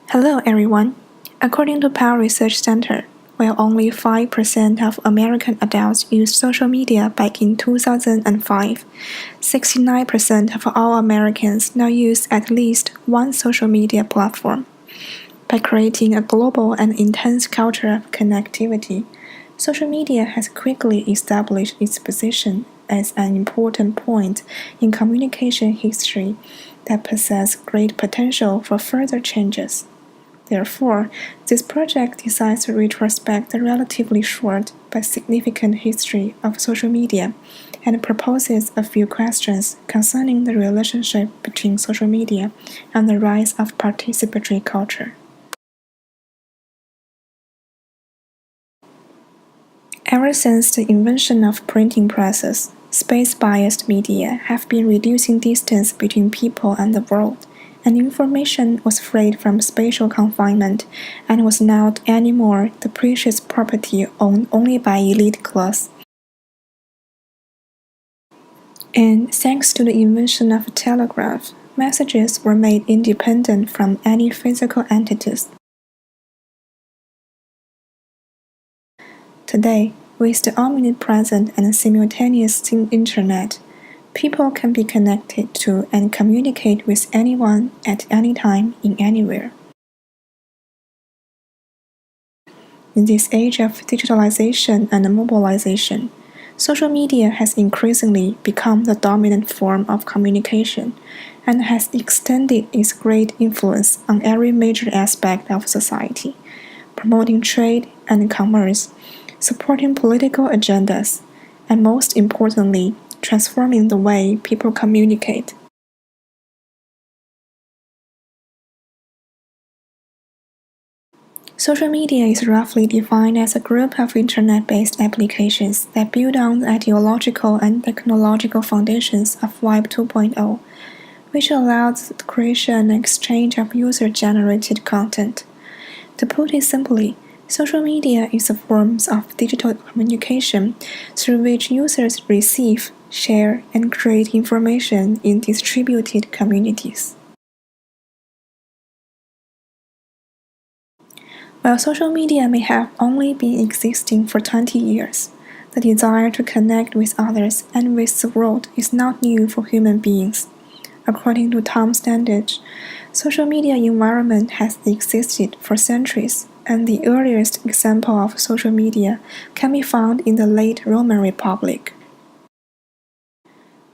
Hello, everyone. According to Pew Research Center, while only 5% of American adults used social media back in 2005, 69% of all Americans now use at least one social media platform. By creating a global and intense culture of connectivity, social media has quickly established its position as an important point in communication history that possesses great potential for further changes. Therefore, this project decides to retrospect the relatively short but significant history of social media and proposes a few questions concerning the relationship between social media and the rise of participatory culture. Ever since the invention of printing presses, space-biased media have been reducing distance between people and the world, and information was freed from spatial confinement and was not anymore the precious property owned only by elite class. And thanks to the invention of telegraph, messages were made independent from any physical entities. Today, with the omnipresent and simultaneous internet, people can be connected to and communicate with anyone at any time in anywhere. In this age of digitalization and mobilization, social media has increasingly become the dominant form of communication and has extended its great influence on every major aspect of society, promoting trade and commerce, supporting political agendas, and most importantly, transforming the way people communicate. Social media is roughly defined as a group of internet-based applications that build on the ideological and technological foundations of Web 2.0, which allows the creation and exchange of user-generated content. To put it simply, social media is a form of digital communication through which users receive, share, and create information in distributed communities. While social media may have only been existing for 20 years, the desire to connect with others and with the world is not new for human beings. According to Tom Standage, social media environment has existed for centuries, and the earliest example of social media can be found in the late Roman Republic.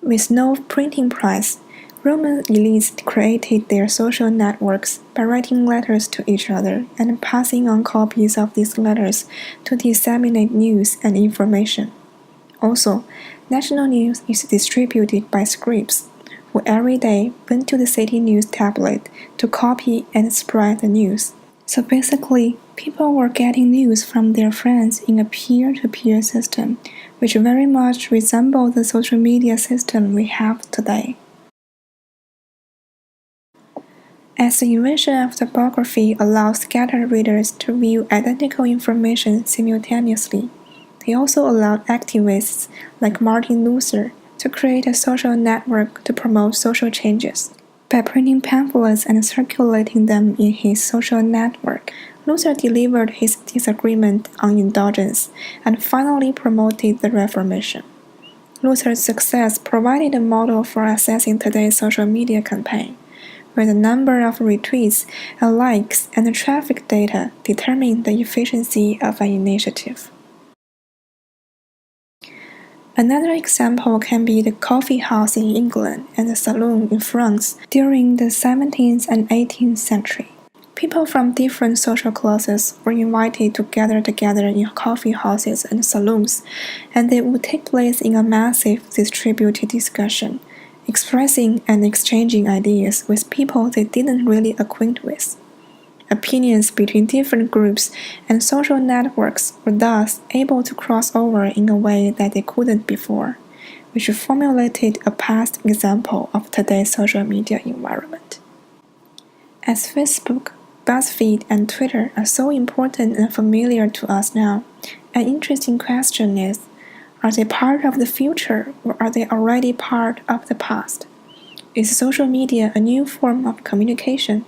With no printing press, Roman elites created their social networks by writing letters to each other and passing on copies of these letters to disseminate news and information. Also, national news is distributed by scribes, who every day went to the city news tablet to copy and spread the news. So basically, people were getting news from their friends in a peer-to-peer system, which very much resembled the social media system we have today. As the invention of typography allows scattered readers to view identical information simultaneously, they also allowed activists like Martin Luther to create a social network to promote social changes. By printing pamphlets and circulating them in his social network, Luther delivered his disagreement on indulgence and finally promoted the Reformation. Luther's success provided a model for assessing today's social media campaign, where the number of retweets and likes and the traffic data determine the efficiency of an initiative. Another example can be the coffee house in England and the saloon in France during the 17th and 18th century. People from different social classes were invited to gather together in coffee houses and saloons, and they would take place in a massive distributed discussion, expressing and exchanging ideas with people they didn't really acquaint with. Opinions between different groups and social networks were thus able to cross over in a way that they couldn't before, which formulated a past example of today's social media environment. As Facebook, BuzzFeed, and Twitter are so important and familiar to us now, an interesting question is, are they part of the future or are they already part of the past? Is social media a new form of communication?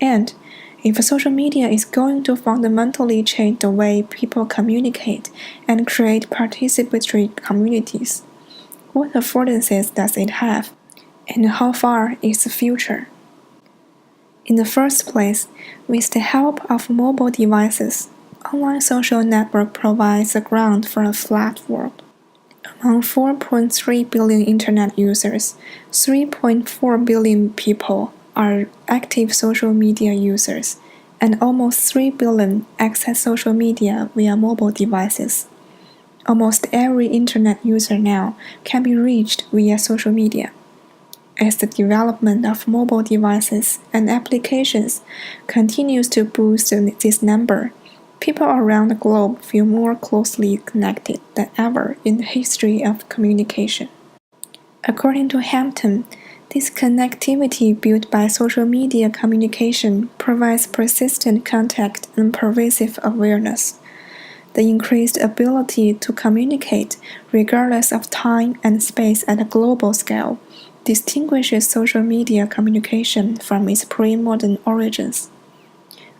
And If social media is going to fundamentally change the way people communicate and create participatory communities, what affordances does it have, and how far is the future? In the first place, with the help of mobile devices, online social network provides a ground for a flat world. Among 4.3 billion internet users, 3.4 billion people are active social media users, and almost 3 billion access social media via mobile devices. Almost every internet user now can be reached via social media. As the development of mobile devices and applications continues to boost this number, people around the globe feel more closely connected than ever in the history of communication. According to Hampton, this connectivity built by social media communication provides persistent contact and pervasive awareness. The increased ability to communicate regardless of time and space at a global scale distinguishes social media communication from its pre-modern origins.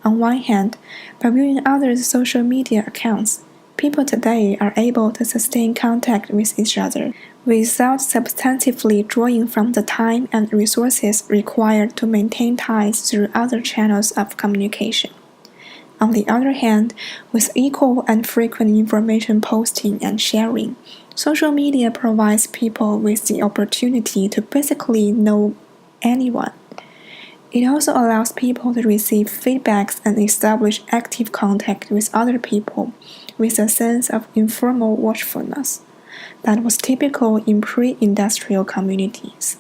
On one hand, by viewing others' social media accounts, people today are able to sustain contact with each other without substantively drawing from the time and resources required to maintain ties through other channels of communication. On the other hand, with equal and frequent information posting and sharing, social media provides people with the opportunity to basically know anyone. It also allows people to receive feedbacks and establish active contact with other people with a sense of informal watchfulness that was typical in pre-industrial communities.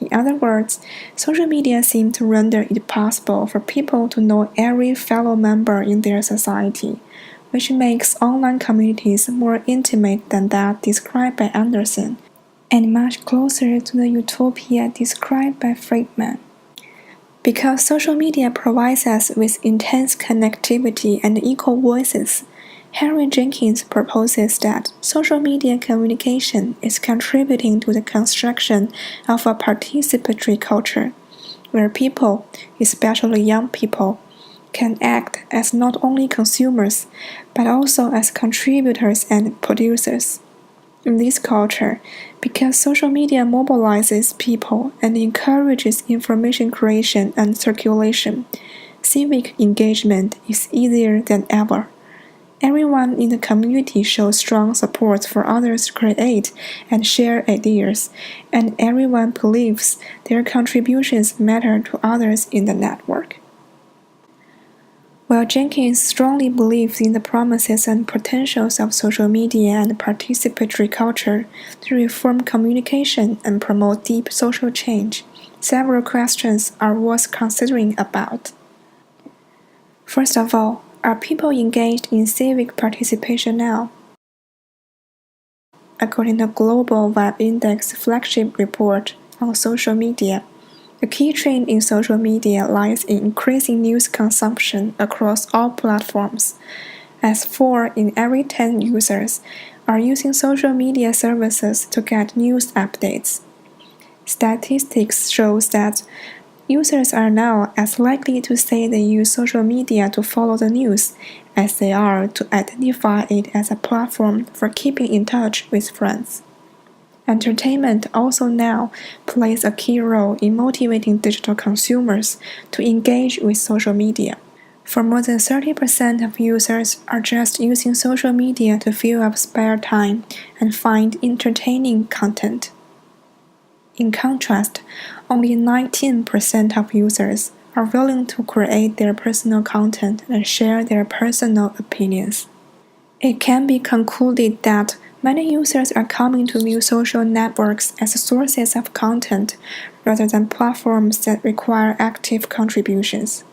In other words, social media seem to render it possible for people to know every fellow member in their society, which makes online communities more intimate than that described by Anderson, and much closer to the utopia described by Friedman. Because social media provides us with intense connectivity and equal voices, Henry Jenkins proposes that social media communication is contributing to the construction of a participatory culture, where people, especially young people, can act as not only consumers, but also as contributors and producers. In this culture, because social media mobilizes people and encourages information creation and circulation, civic engagement is easier than ever. Everyone in the community shows strong support for others to create and share ideas, and everyone believes their contributions matter to others in the network. While Jenkins strongly believes in the promises and potentials of social media and participatory culture to reform communication and promote deep social change, several questions are worth considering about. First of all, are people engaged in civic participation now? According to Global Web Index flagship report on social media, the key trend in social media lies in increasing news consumption across all platforms, as 4 in every 10 users are using social media services to get news updates. Statistics shows that users are now as likely to say they use social media to follow the news as they are to identify it as a platform for keeping in touch with friends. Entertainment also now plays a key role in motivating digital consumers to engage with social media. For more than 30% of users are just using social media to fill up spare time and find entertaining content. In contrast, only 19% of users are willing to create their personal content and share their personal opinions. It can be concluded that many users are coming to view social networks as sources of content rather than platforms that require active contributions.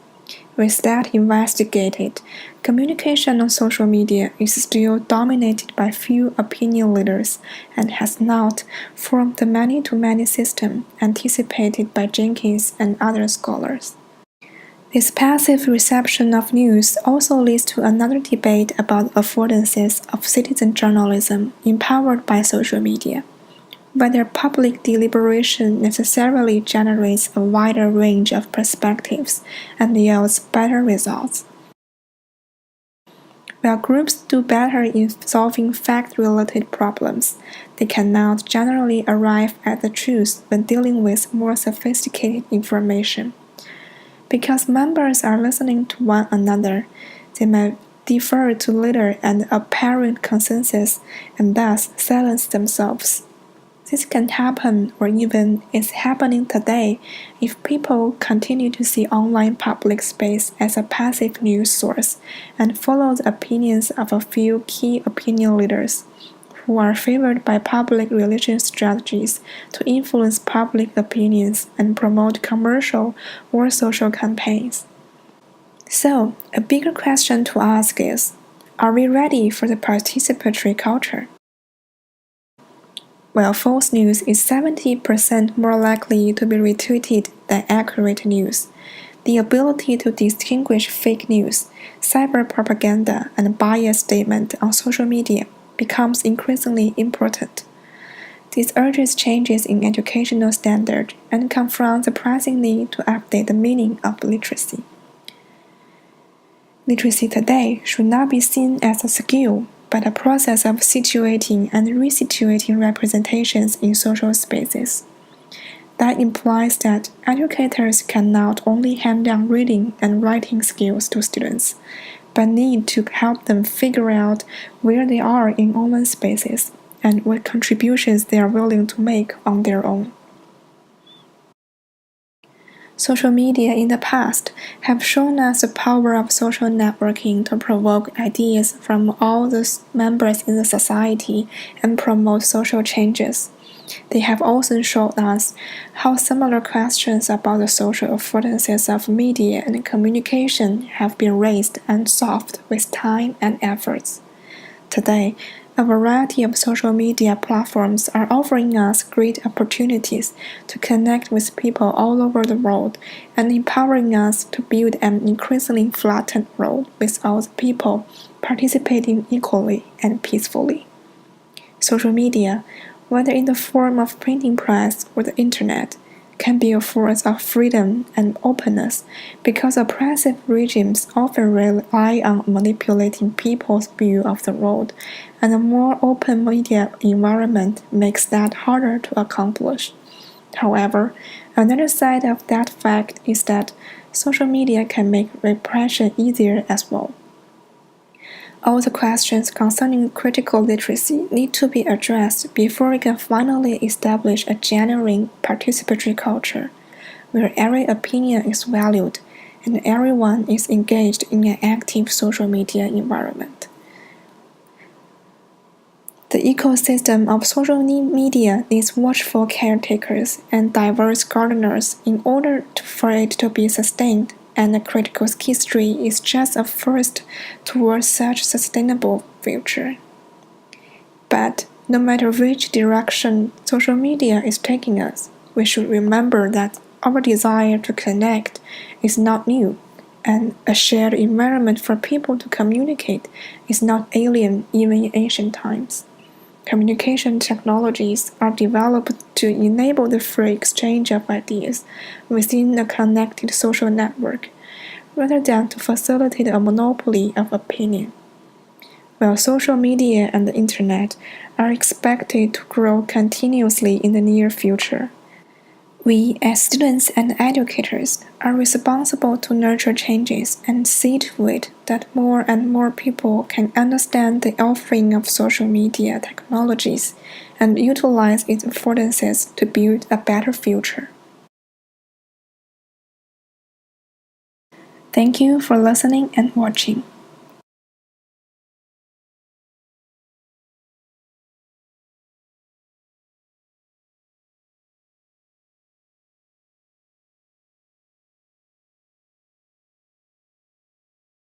With that investigated, communication on social media is still dominated by few opinion leaders and has not formed the many-to-many system anticipated by Jenkins and other scholars. This passive reception of news also leads to another debate about affordances of citizen journalism empowered by social media. whether public deliberation necessarily generates a wider range of perspectives and yields better results. While groups do better in solving fact-related problems, they cannot generally arrive at the truth when dealing with more sophisticated information. Because members are listening to one another, they may defer to later and apparent consensus and thus silence themselves. This can happen, or even is happening today, if people continue to see online public space as a passive news source and follow the opinions of a few key opinion leaders who are favored by public relations strategies to influence public opinions and promote commercial or social campaigns. So, a bigger question to ask is, are we ready for the participatory culture? While false news is 70% more likely to be retweeted than accurate news, the ability to distinguish fake news, cyber propaganda, and biased statement on social media becomes increasingly important. This urges changes in educational standard and confronts the pressing need to update the meaning of literacy. Literacy today should not be seen as a skill, but a process of situating and resituating representations in social spaces. That implies that educators can not only hand down reading and writing skills to students, but need to help them figure out where they are in online spaces and what contributions they are willing to make on their own. Social media in the past have shown us the power of social networking to provoke ideas from all the members in the society and promote social changes. They have also shown us how similar questions about the social affordances of media and communication have been raised and solved with time and efforts. Today, a variety of social media platforms are offering us great opportunities to connect with people all over the world and empowering us to build an increasingly flattened world with all the people participating equally and peacefully. Social media, whether in the form of printing press or the internet, can be a force of freedom and openness because oppressive regimes often rely on manipulating people's view of the world, and a more open media environment makes that harder to accomplish. However, another side of that fact is that social media can make repression easier as well. All the questions concerning critical literacy need to be addressed before we can finally establish a genuine participatory culture, where every opinion is valued and everyone is engaged in an active social media environment. The ecosystem of social media needs watchful caretakers and diverse gardeners in order for it to be sustained, and the critical history is just a first towards such sustainable future. But no matter which direction social media is taking us, we should remember that our desire to connect is not new, and a shared environment for people to communicate is not alien even in ancient times. Communication technologies are developed to enable the free exchange of ideas within a connected social network, rather than to facilitate a monopoly of opinion. While social media and the internet are expected to grow continuously in the near future, we, as students and educators, are responsible to nurture changes and see to it that more and more people can understand the offering of social media technologies and utilize its affordances to build a better future. Thank you for listening and watching.